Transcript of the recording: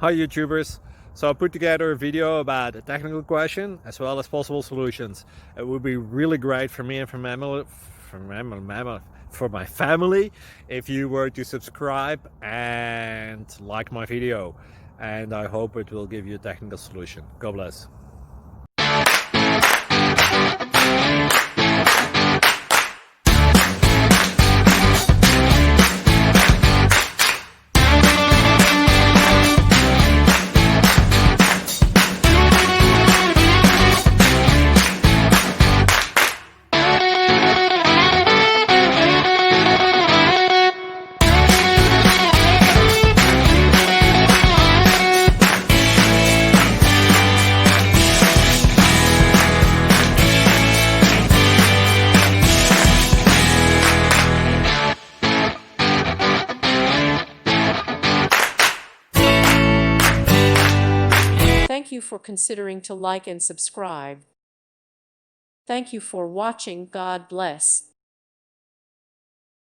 Hi YouTubers. So I put together a video about a technical question as well as possible solutions. It would be really great for me and for my family if you were to subscribe and like my video, and I hope it will give you a technical solution. God bless. Thank you for considering to like and subscribe. Thank you for watching. God bless.